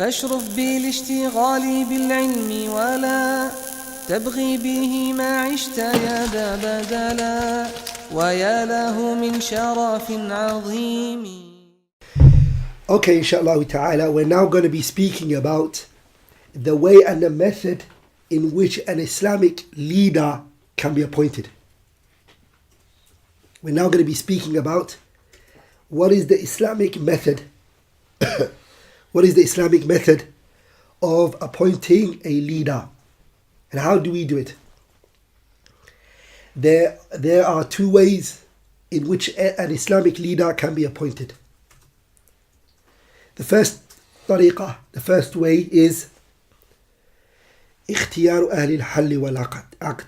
فاشرف بالاشتغال بالعلم ولا تبغي به ما عشت يا ذا بدلا ويا له من شرف عظيم. Okay, inshallah ta'ala, we're now going to be speaking about the way and the method in which an Islamic leader can be appointed. We're now going to be speaking about what is the Islamic method what is the Islamic method of appointing a leader, and how do we do it? There are two ways in which an Islamic leader can be appointed. The first طريقة, the first way is اختيار أهل الحل والعقد.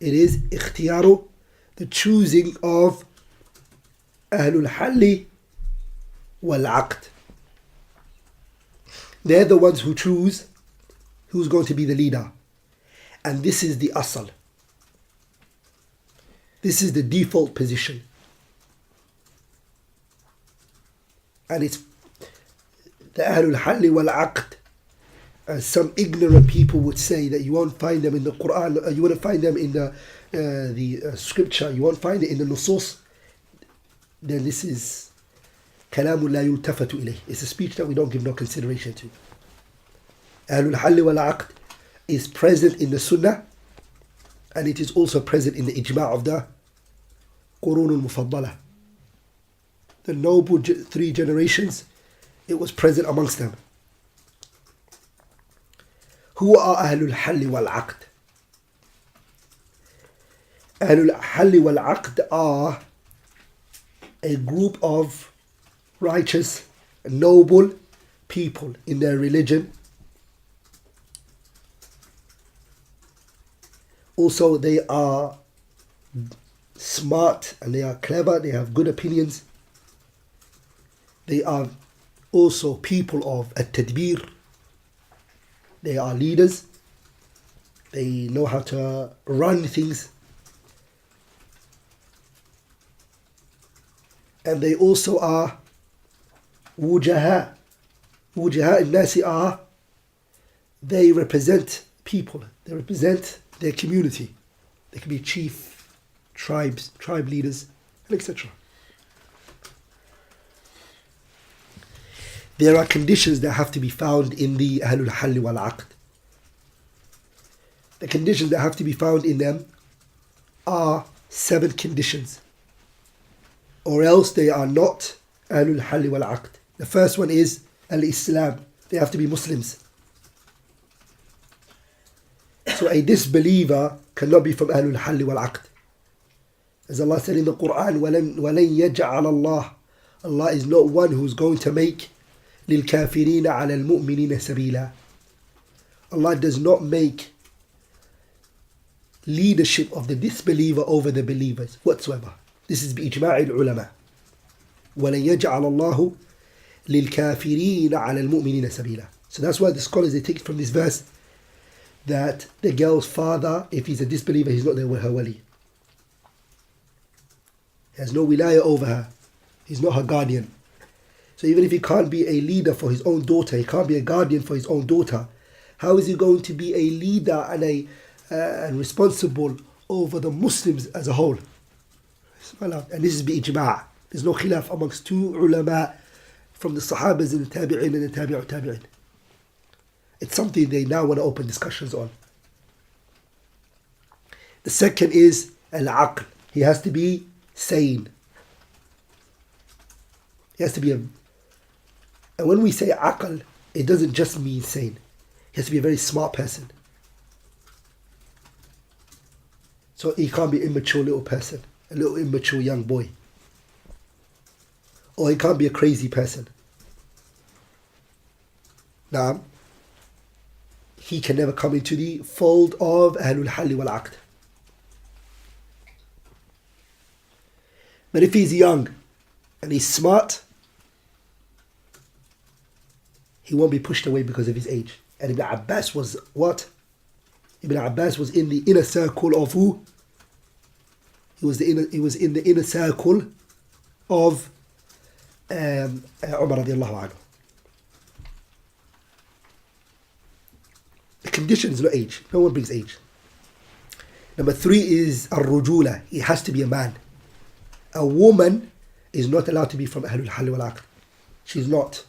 It is اختيار, the choosing of أهل الحل والعقد. They're the ones who choose who's going to be the leader. And this is the asal. This is the default position. And it's the Ahlul Halli wal Aqd. As some ignorant people would say, that you won't find them in the Quran, you won't find them in the scripture, you won't find it in the nusus. Then this is كلام لا يلتفت إليه. It's a speech that we don't give no consideration to. Ahlul Halli wal Aqd is present in the Sunnah, and it is also present in the ijma' of the Qurun al-Mufaddala. The noble three generations, it was present amongst them. Who are Ahlul Halli wal Aqd? Ahlul Halli wal Aqd are a group of righteous, noble people in their religion. Also, they are smart and they are clever, they have good opinions. They are also people of at-tadbir. They are leaders. They know how to run things. And they also are wujaha. Wujaha al-nasi are, they represent people. They represent their community. They can be chief, tribe leaders, and etc. There are conditions that have to be found in the Ahlul Halli wal Aqd. The conditions that have to be found in them are 7 conditions, or else they are not Ahlul Halli wal Aqd. The first one is Al-Islam. They have to be Muslims. So a disbeliever cannot be from Ahlul Halli wal Aqd. As Allah said in the Quran, وَلَنْ يَجْعَلَ اللَّهِ, Allah is not one who's going to make لِلْكَافِرِينَ عَلَى الْمُؤْمِنِينَ سَبِيلًا. Allah does not make leadership of the disbeliever over the believers whatsoever. This is بإجماع العلماء. وَلَنْ يَجْعَلَ اللَّهُ لِلْكَافِرِينَ عَلَى الْمُؤْمِنِينَ سَبِيلًا. So that's why the scholars, they take from this verse that the girl's father, if he's a disbeliever, he's not there with her wali. He has no wilaya over her. He's not her guardian. So even if he can't be a leader for his own daughter, he can't be a guardian for his own daughter, how is he going to be a leader and responsible over the Muslims as a whole? And this is bi-ijma'. There's no khilaf amongst two ulama from the Sahabas and the Tabi'in and the Tabi'in. It's something they now want to open discussions on. The second is al-aql. He has to be sane. He has to be and when we say aql, it doesn't just mean sane. He has to be a very smart person. So he can't be an immature little person, a little immature young boy. Or he can't be a crazy person. Now, he can never come into the fold of Ahlul Halli wal Aqd. But if he's young and he's smart, he won't be pushed away because of his age. And Ibn Abbas was what? Ibn Abbas was in the inner circle of who? He was in the inner circle of Umar radiallahu anhu. condition, it's not age. No one brings age. Number 3 is الرجولة. He has to be a man. A woman is not allowed to be from أهل الحل والعقد. She's not.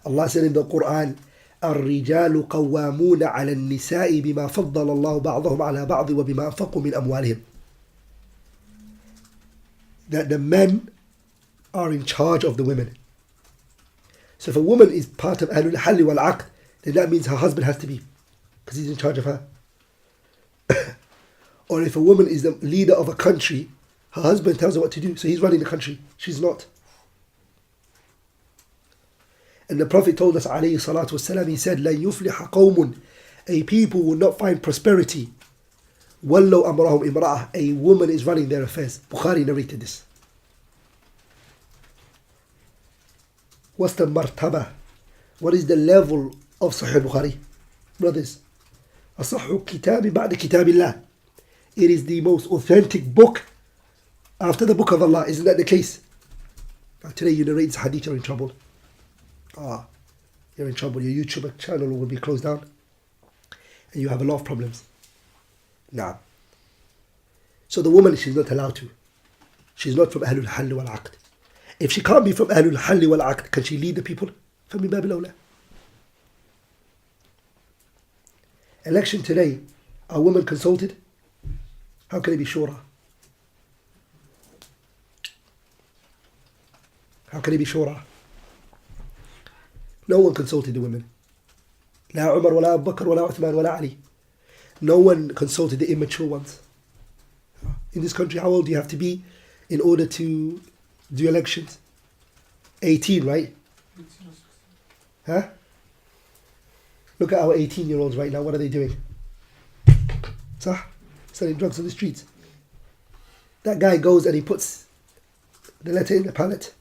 Allah said in the Quran, الرجال قوامون على النساء بما فضل الله بعضهم على بعض وبما أنفقوا من أموالهم. That the men are in charge of the women. So if a woman is part of أهل الحل والعقد, then that means her husband has to be, because he's in charge of her. Or if a woman is the leader of a country, her husband tells her what to do, so he's running the country. She's not. And the Prophet told us, alayhi salatu wasalam, he said, لَن يُفْلِحَ قَوْمٌ. A people will not find prosperity. وَلَّوْ أَمْرَهُمْ إِمْرَأَةٌ. A woman is running their affairs. Bukhari narrated this. What's the martaba? What is the level of Sahih Bukhari? Brothers, أصح كتاب بعد كتاب الله. It is the most authentic book after the book of Allah. Isn't that the case? Today you narrate this hadith, you're in trouble. You're in trouble. Your YouTube channel will be closed down. And you have a lot of problems. Nah. So the woman, she's not allowed to. She's not from Ahlul Hal wal Aqd. If she can't be from Ahlul Hal wal Aqd, can she lead the people? From Bab al-Awla. Election today, are women consulted? How can it be shura? How can it be shura? No one consulted the women. لا عمر ولا أبو بكر ولا عثمان ولا علي. No one consulted the immature ones. In this country, how old do you have to be in order to do elections? 18, right? Huh? Look at our 18-year-olds right now. What are they doing? Selling drugs on the streets. That guy goes and he puts the letter in the ballot.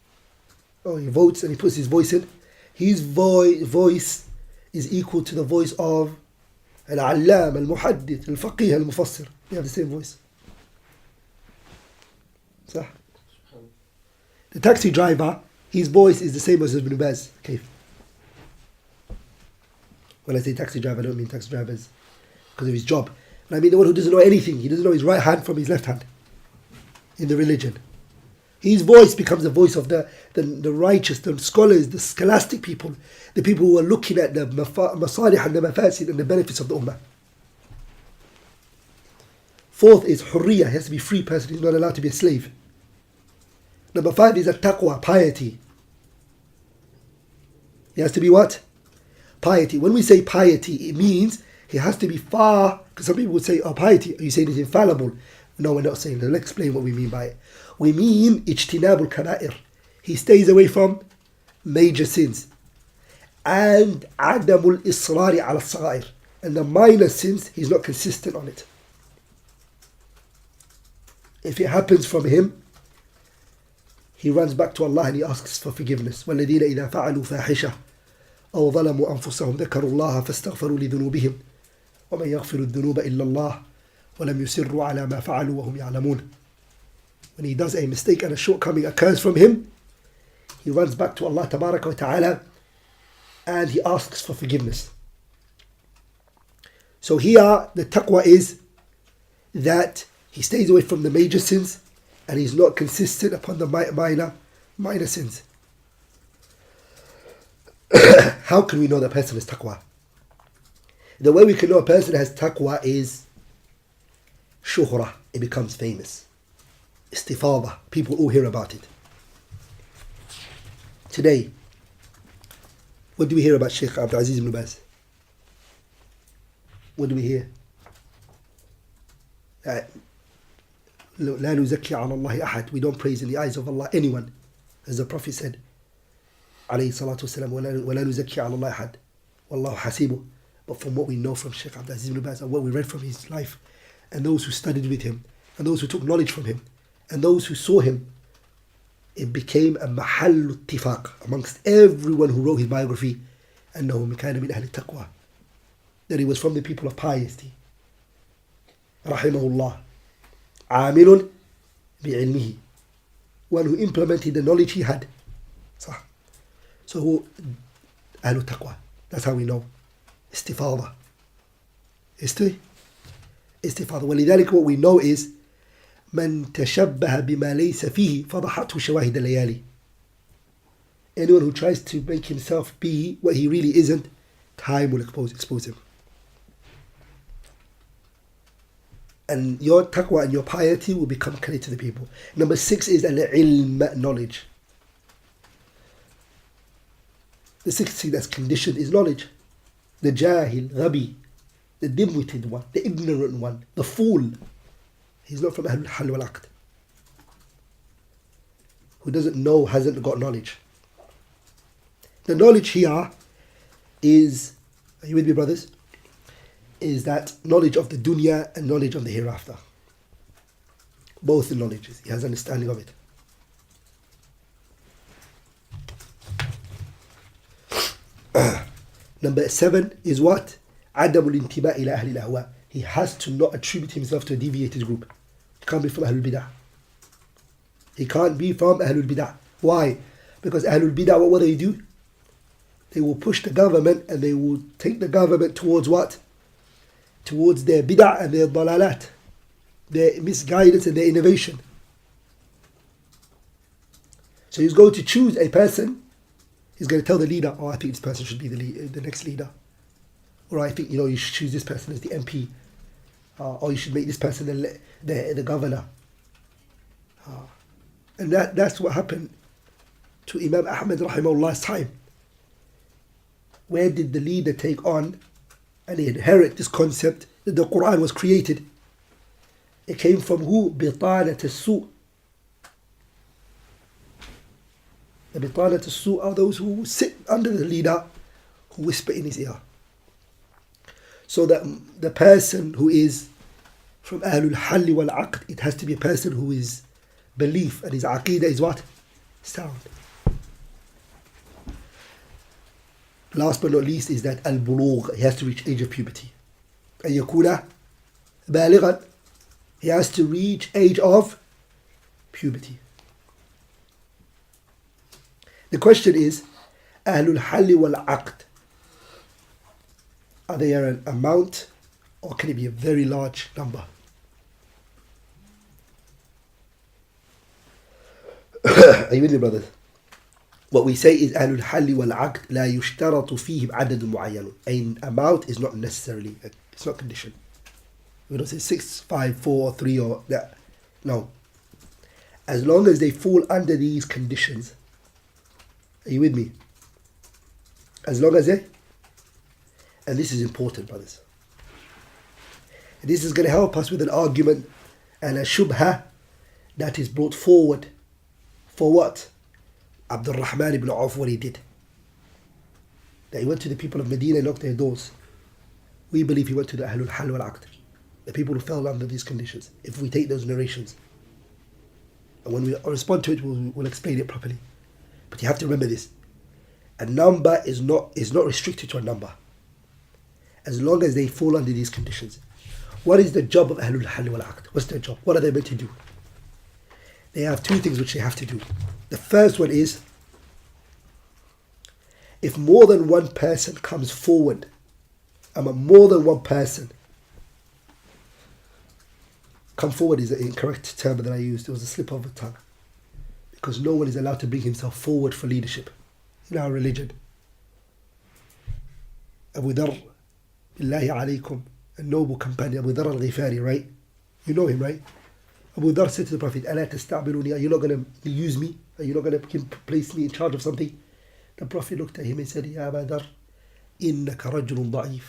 He votes and he puts his voice in. His voice is equal to the voice of Al-Allam, Al-Muhaddith, Al-Faqih, Al-Mufassir. They have the same voice. صح? The taxi driver, his voice is the same as Ibn Baz. Okay. When I say taxi driver, I don't mean taxi drivers because of his job. But I mean the one who doesn't know anything. He doesn't know his right hand from his left hand in the religion. His voice becomes the voice of the righteous, the scholars, the scholastic people, the people who are looking at the masalih and the mafasid and the benefits of the ummah. 4th is hurriya. He has to be a free person. He's not allowed to be a slave. Number 5 is taqwa, piety. He has to be what? Piety. When we say piety, it means he has to be far, because some people would say, piety, are you saying it's infallible? No, we're not saying that. Let's explain what we mean by it. We mean ijtinabul kaba'ir. He stays away from major sins. And adamul israri ala sagair. And the minor sins, he's not consistent on it. If it happens from him, he runs back to Allah and he asks for forgiveness. وَالَّذِينَ إِذَا فَعَلُوا فَاحِشَةً أَوْ ظَلَمُوا أَنفُسَهُمْ ذَكَرُوا اللَّهَ فَاسْتَغْفَرُوا لِذُنُوبِهِمْ وَمَنْ يَغْفِرُ الذُّنُوبَ إِلَّا اللَّهُ وَلَمْ يُسِرُّوا عَلَى مَا فَعَلُوا وَهُمْ يَعْلَمُونَ. When he does a mistake and a shortcoming occurs from him, he runs back to Allah Tabaraka wa Ta'ala and he asks for forgiveness. So here the taqwa is that he stays away from the major sins and he's not consistent upon the minor sins. How can we know that person is taqwa? The way we can know a person has taqwa is shuhra. It becomes famous. Istifada. People all hear about it. Today, what do we hear about Sheikh Abdulaziz ibn Baz? What do we hear? لا نزكي على الله أحد. We don't praise in the eyes of Allah anyone, as the Prophet said, عليه الصلاة والسلام, ولا نزكي على الله أحد والله حسيبه. But from what we know from Sheikh Abdulaziz ibn Baz and what we read from his life, and those who studied with him, and those who took knowledge from him, and those who saw him, it became a محل اتفاق amongst everyone who wrote his biography أنه كان من أهل التقوى, that he was from the people of piety. رحمه الله. عامل بعلمه, one who implemented the knowledge he had. صح. So أهل التقوى, that's how we know. Istifada. استفاضة. ولذلك what we know is من تشبه بما ليس فيه فضحته شواهد الليالي. Anyone who tries to make himself be what he really isn't, time will expose him. And your taqwa and your piety will become clear to the people. Number 6 is al-ilm, knowledge. The 6th thing that's conditioned is knowledge. The jahil, ghabi, the dim-witted one, the ignorant one, the fool. He's not from Ahlul Hal wal Aqd. Who doesn't know, hasn't got knowledge. The knowledge here is, are you with me, brothers? Is that knowledge of the dunya and knowledge of the hereafter. Both the knowledges. He has understanding of it. Number 7 is what? عدم الانتماء إلى أهل الأهواء. He has to not attribute himself to a deviated group. He can't be from Ahlul Bid'ah. He can't be from Ahlul Bid'ah. Why? Because Ahlul Bid'ah, what will they do? They will push the government and they will take the government towards what? Towards their bid'ah and their dalalat, their misguidance and their innovation. So he's going to choose a person. He's going to tell the leader, oh, I think this person should be the next leader. Or I think, you should choose this person as the MP. Or you should make this person the governor. And that's what happened to Imam Ahmad rahimahullah's time. Where did the leader take on and inherit this concept that the Quran was created? It came from who? Bitanat as-su'. The bitanat as-su' are those who sit under the leader, who whisper in his ear. So that the person who is from Ahlul Halli wal Aqd, it has to be a person who is belief and his aqidah is what? Sound. Last but not least is that al-bulugh. He has to reach age of puberty. أن يكون بالغا. He has to reach age of puberty. The question is, Ahlul Halli wal Aqd, are they an amount or can it be a very large number? Are you with me, brothers? What we say is أهل الحل والعقد لا يشترط فيهم عدد معين. An amount is not necessarily, it's not conditioned. We don't say 6, 5, 4, 3 or that. No. As long as they fall under these conditions. Are you with me? As long as they, and this is important, brothers. And this is going to help us with an argument and a shubha that is brought forward. For what? AbdulRahman ibn Auf, what he did. That he went to the people of Medina and knocked their doors. We believe he went to the Ahlul Hal wal Aqd, the people who fell under these conditions, if we take those narrations. And when we respond to it, we'll explain it properly. But you have to remember this. A number is not restricted to a number. As long as they fall under these conditions. What is the job of Ahlul Hal wal Aqd? What's their job? What are they meant to do? They have 2 things which they have to do. The first one is, if more than one person comes forward, more than one person, come forward is the incorrect term that I used. It was a slip of the tongue. Because no one is allowed to bring himself forward for leadership in our religion. Abu Dharr, billahi alaykum, a noble companion, Abu Dharr al-Ghifari, right? You know him, right? Abu Dharr said to the Prophet, أَلَا تَسْتَعْبِلُونِي? Are you not going to use me? Are you not going to place me in charge of something? The Prophet looked at him and said, Ya Abu Dharr, إِنَّكَ رَجُلٌ ضَعِيفٌ.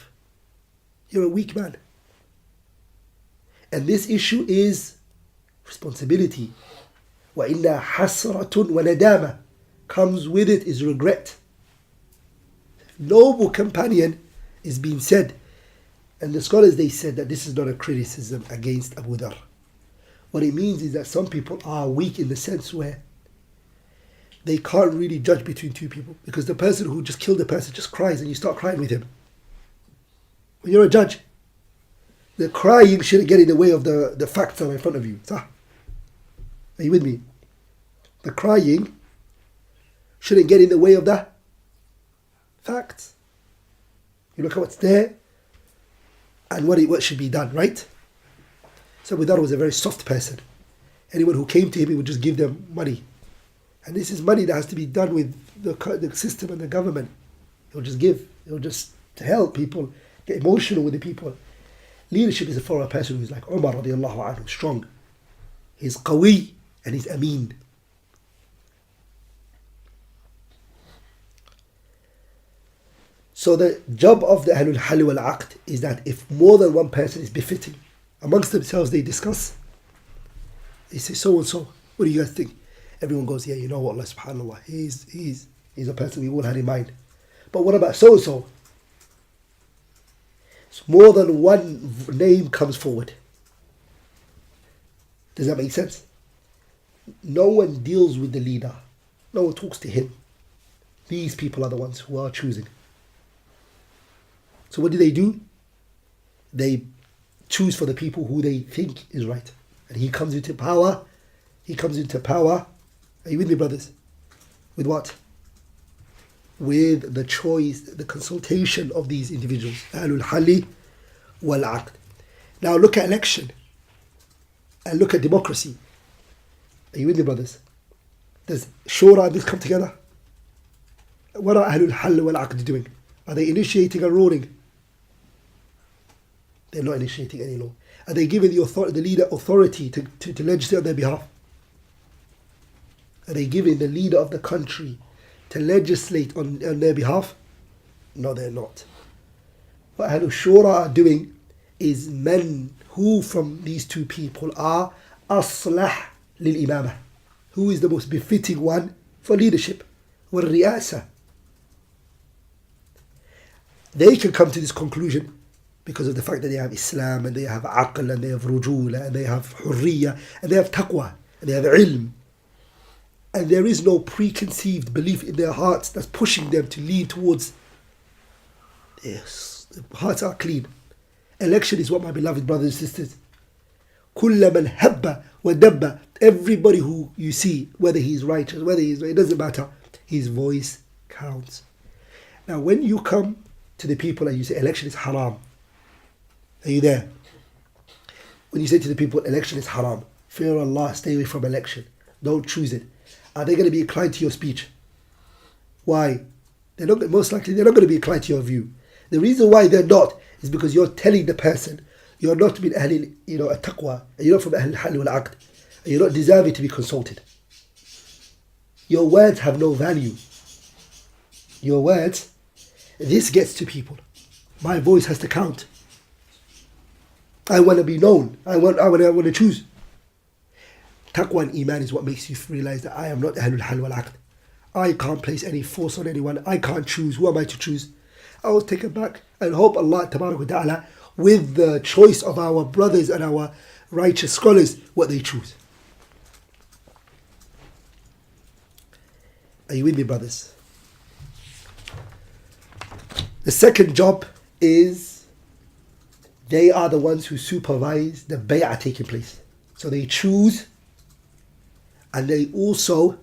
You're a weak man. And this issue is responsibility. وَإِنَّا حَسْرَةٌ وَنَدَامَةٌ. Comes with it is regret. Noble companion is being said. And the scholars, they said that this is not a criticism against Abu Dharr. What it means is that some people are weak in the sense where they can't really judge between 2 people. Because the person who just killed the person just cries and you start crying with him. When you're a judge, the crying shouldn't get in the way of the facts that are in front of you. Are you with me? The crying shouldn't get in the way of the facts. You look at what's there. and what should be done, right? So Abu Dharr was a very soft person. Anyone who came to him, he would just give them money. And this is money that has to be done with the system and the government. He'll just give. He'll just help people, get emotional with the people. Leadership is for a person who's like Umar radiallahu anhu, strong. He's qawi and he's Ameen. So the job of the Ahlul Hal wal Aqd is that if more than one person is befitting, amongst themselves they discuss. They say, so and so, what do you guys think? Everyone goes, yeah, you know what, Allah subhanAllah, he's a person we all had in mind. But what about so and so? So more than one name comes forward. Does that make sense? No one deals with the leader. No one talks to him. These people are the ones who are choosing. So what do? They choose for the people who they think is right. And he comes into power. Are you with me, brothers? With what? With the choice, the consultation of these individuals. Ahlul Halli wal Aqd. Now look at election. And look at democracy. Are you with me, brothers? Does Shura and this come together? What are Ahlul Hal wal Aqd doing? Are they initiating a ruling? They're not initiating any law. Are they giving the leader authority to legislate on their behalf? Are they giving the leader of the country to legislate on their behalf? No, they're not. What Ahlul Shura are doing is men who from these two people are aslah lil imamah. Who is the most befitting one for leadership? Wal ri'asa. They can come to this conclusion because of the fact that they have Islam and they have aql and they have rujula and they have hurriya and they have taqwa and they have ilm. And there is no preconceived belief in their hearts that's pushing them to lean towards. Yes, the hearts are clean. Election is what, my beloved brothers and sisters. كُلَّ مَنْ هَبَّ وَدَبَّ. Everybody who you see, whether he's righteous, whether he's, it doesn't matter. His voice counts. Now when you come to the people and you say election is haram, are you there? When you say to the people election is haram, fear Allah, stay away from election, don't choose it, are they going to be inclined to your speech? Why? Most likely they're not going to be inclined to your view. The reason why they're not is because you're telling the person you're not min ahlil, a taqwa, and you're not from ahlul hal wal aqd, and you're not deserving to be consulted. Your words have no value. Your words, this gets to people. My voice has to count. I want to be known. I want to choose. Taqwa and Iman is what makes you realize that I am not Ahlul Hal wal Aqd. I can't place any force on anyone. I can't choose. Who am I to choose? I will take it back and hope Allah Tabarak wa Ta'ala, with the choice of our brothers and our righteous scholars, what they choose. Are you with me, brothers? The second job is they are the ones who supervise the bay'ah taking place. So they choose and they also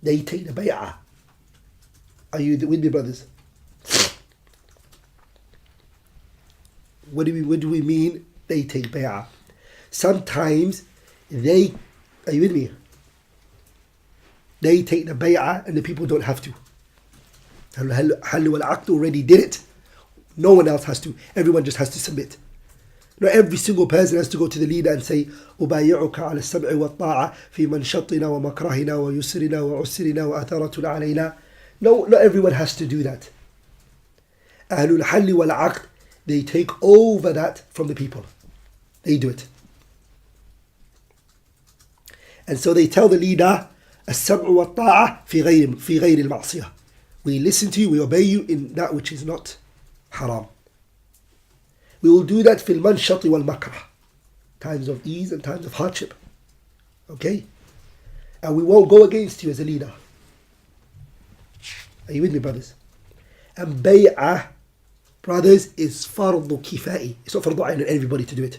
take the bay'ah. Are you with me, brothers? What do we mean they take bay'ah? Sometimes are you with me? They take the bay'ah and the people don't have to. Hal wal Aqd already did it. No one else has to. Everyone just has to submit. Not every single person has to go to the leader and say, أُبَايِعُكَ عَلَى السَّمْعِ وَالطَّاعَةِ فِي مَنْشَطِنَا وَمَكْرَهِنَا وَيُسْرِنَا وَعُسْرِنَا وَأَثَرَةٌ عَلَيْنَا. No, not everyone has to do that. Ahlul Halli wal Aqd, they take over that from the people. They do it. And so they tell the leader, السَّمْعُ وَالطَّاعَةِ في غير المعصية. We listen to you, we obey you in that which is not haram. We will do that fil manshati wal makrah, times of ease and times of hardship. Okay? And we won't go against you as a leader. Are you with me, brothers? And bay'ah, brothers, is fardu kifai. It's not fardu ayn on everybody to do it.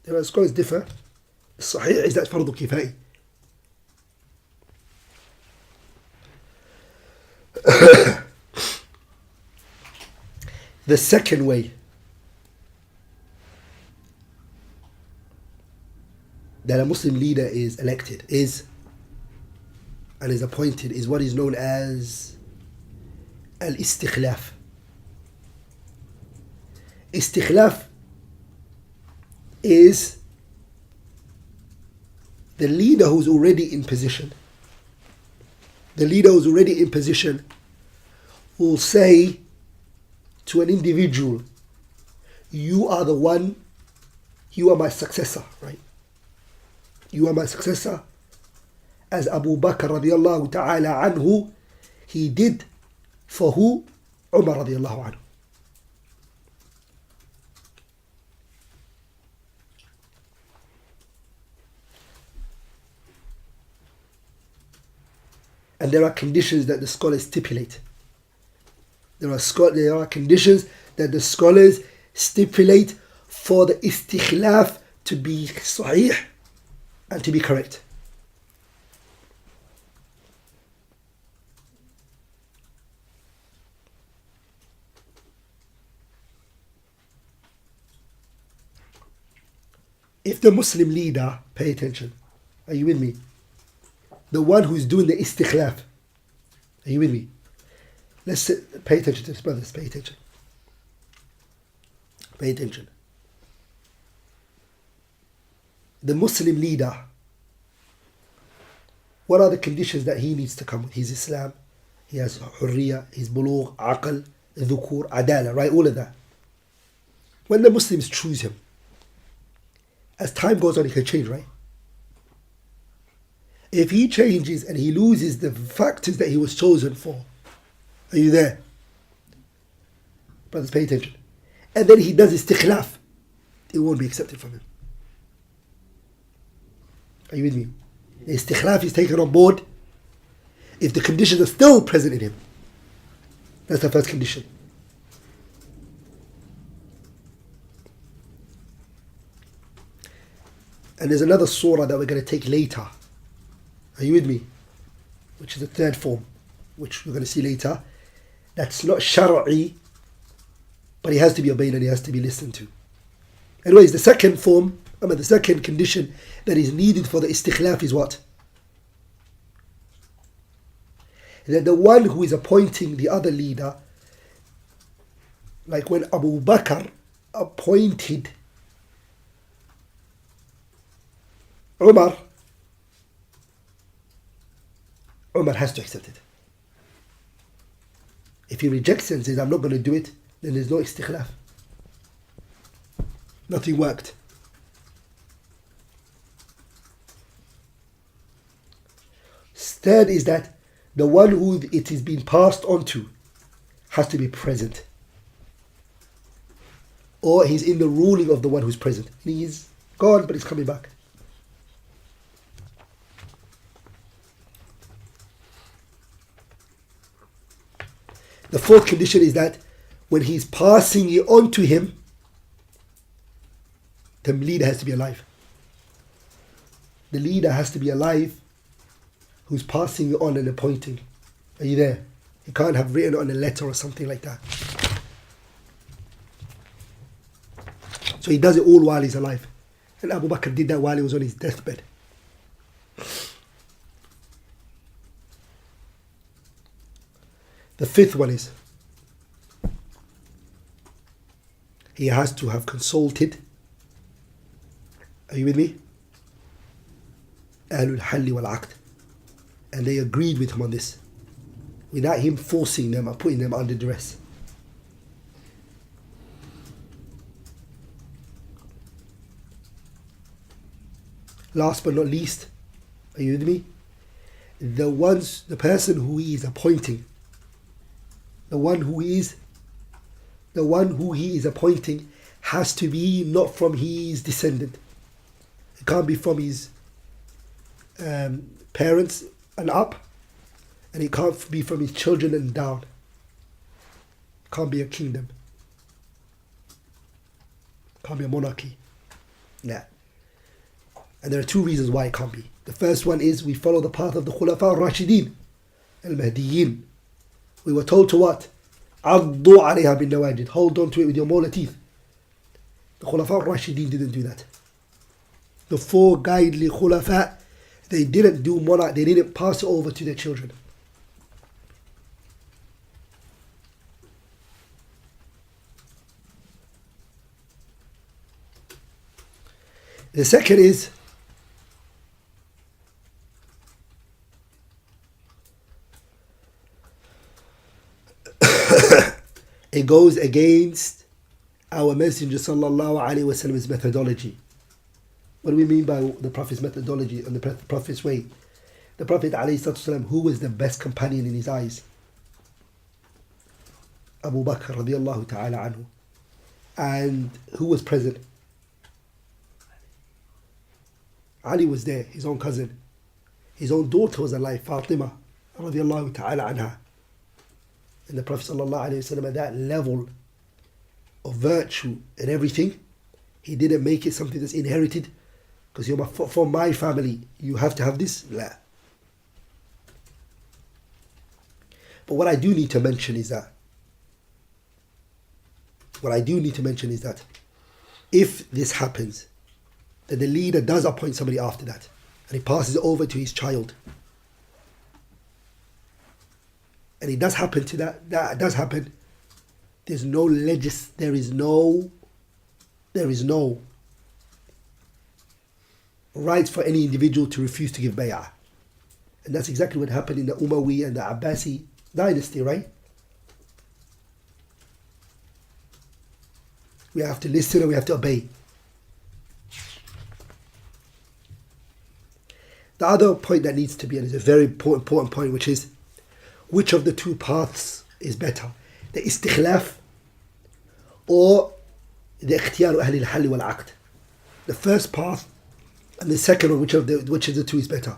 There are scholars differ. Sahih is that fardu kifai. The second way that a Muslim leader is elected and is appointed is what is known as al-istikhlaf. Istikhlaf is the leader who's already in position. The leader who's already in position will say to an individual, you are the one, you are my successor, right? You are my successor. As Abu Bakr radiallahu ta'ala anhu, he did for who? Umar radiallahu anhu. And there are conditions that the scholars stipulate. There are conditions that the scholars stipulate for the istikhlaf to be sahih and to be correct. If the Muslim leader, pay attention, are you with me? The one who is doing the istikhlaf, are you with me? Let's pay attention to this, brothers, pay attention. Pay attention. The Muslim leader, what are the conditions that he needs to come with? His Islam, he has hurriya, his bulugh, aql, dhukur, adala, right? All of that. When the Muslims choose him, as time goes on, he can change, right? If he changes and he loses the factors that he was chosen for, are you there? Brothers, pay attention. And then he does istikhlaf, it won't be accepted from him. Are you with me? The istikhlaf is taken on board if the conditions are still present in him. That's the first condition. And there's another surah that we're going to take later. Are you with me? Which is the third form, which we're going to see later. That's not shar'i, but it has to be obeyed and it has to be listened to. Anyways, the second form, the second condition that is needed for the istikhlaf is what? That the one who is appointing the other leader, like when Abu Bakr appointed Umar has to accept it. If he rejects it and says, I'm not going to do it, then there's no istikhlaf. Nothing worked. Third is that the one who it is being passed on to has to be present. Or he's in the ruling of the one who's present. He's gone, but he's coming back. The fourth condition is that when he's passing it on to him, the leader has to be alive. The leader has to be alive who's passing it on and appointing. Are you there? He can't have written it on a letter or something like that. So he does it all while he's alive. And Abu Bakr did that while he was on his deathbed. The fifth one is he has to have consulted, are you with me? Ahlul Halli wal Aqd. And they agreed with him on this, without him forcing them or putting them under duress. Last but not least, are you with me? The person who he is appointing, the one who he is appointing has to be not from his descendant. It can't be from his parents and up, and it can't be from his children and down. It can't be a kingdom. It can't be a monarchy. Nah. And there are two reasons why it can't be. The first one is we follow the path of the Khulafa al-Rashidin, al-Mahdiyyin. We were told to what? عضوا عليها بالنواجد. Hold on to it with your molar teeth. The Khulafa al-Rashidin didn't do that. The four guidely Khulafa, they didn't do monarch, they didn't pass it over to their children. The second is it goes against our Messenger sallallahu alaihi wasallam's methodology. What do we mean by the Prophet's methodology and the Prophet's way? The Prophet alayhi wasallam, who was the best companion in his eyes? Abu Bakr radiallahu ta'ala anhu. And who was present? Ali was there, his own cousin. His own daughter was alive, Fatima radiallahu ta'ala anha. And the Prophet sallallahu alayhi wasallam, at that level of virtue and everything, he didn't make it something that's inherited. Because you're from my family, you have to have this. La. But what I do need to mention is that if this happens, that the leader does appoint somebody after that, and he passes it over to his child, and it does happen to that does happen, there is no right for any individual to refuse to give bay'ah. And that's exactly what happened in the Umayyad and the Abbasi dynasty, right? We have to listen and we have to obey. The other point that needs to be, and is a very important point, which is, which of the two paths is better? The istikhlaf or the ikhtiyar ahli al-hal wal-aqd? The first path and the second one, which of the two is better?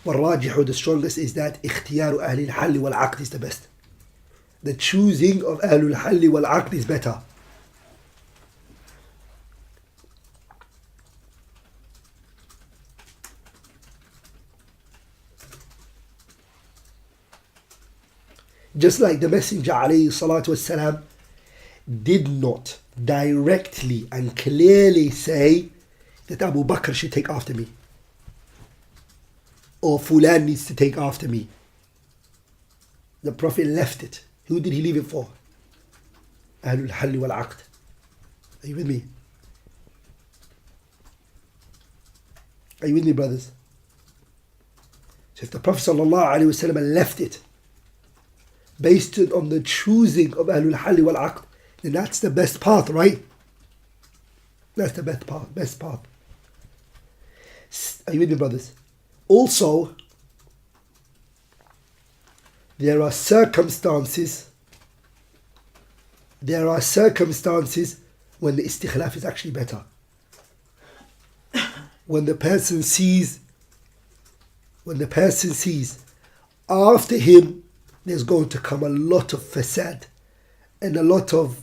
والراجح, the strongest, is that ikhtiyar ahli al-hal wal-aqd is the best. The choosing of ahlul hal wal-aqd is better. Just like the Messenger alayhi salatu wassalam did not directly and clearly say that Abu Bakr should take after me, or Fulan needs to take after me. The Prophet left it. Who did he leave it for? Ahlul Hal wal Aqd. Are you with me? Are you with me, brothers? So if the Prophet sallallahu alaihi wasallam left it based on the choosing of Ahlul Hal wal Aqd, then that's the best path, right? That's the best path. Are you with me, brothers? Also, there are circumstances when the istikhlaf is actually better. When the person sees after him there's going to come a lot of fasad and a lot of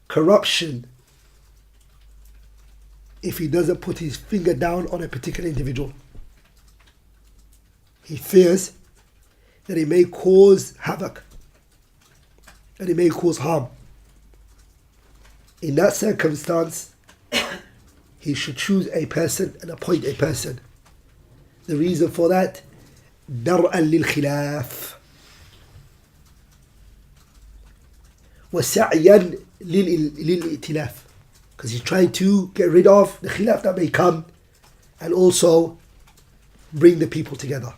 corruption if he doesn't put his finger down on a particular individual. He fears that it may cause havoc and it may cause harm. In that circumstance, he should choose a person and appoint a person. The reason for that, dar'an lil khilaf wa sa'yan lil itilaf, because he's trying to get rid of the khilaf that may come and also bring the people together.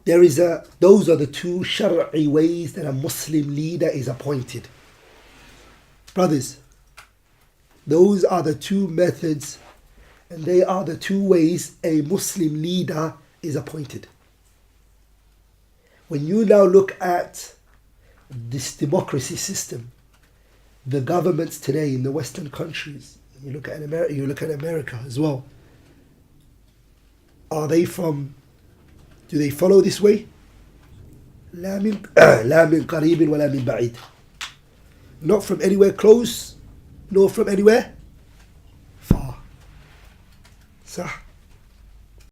Those are the two shar'i ways that a Muslim leader is appointed. Brothers, those are the two methods and they are the two ways a Muslim leader is appointed. When you now look at this democracy system, the governments today in the Western countries, you look at America as well, do they follow this way? لا من قريب ولا من بعيد. Not from anywhere close, nor from anywhere far. صح.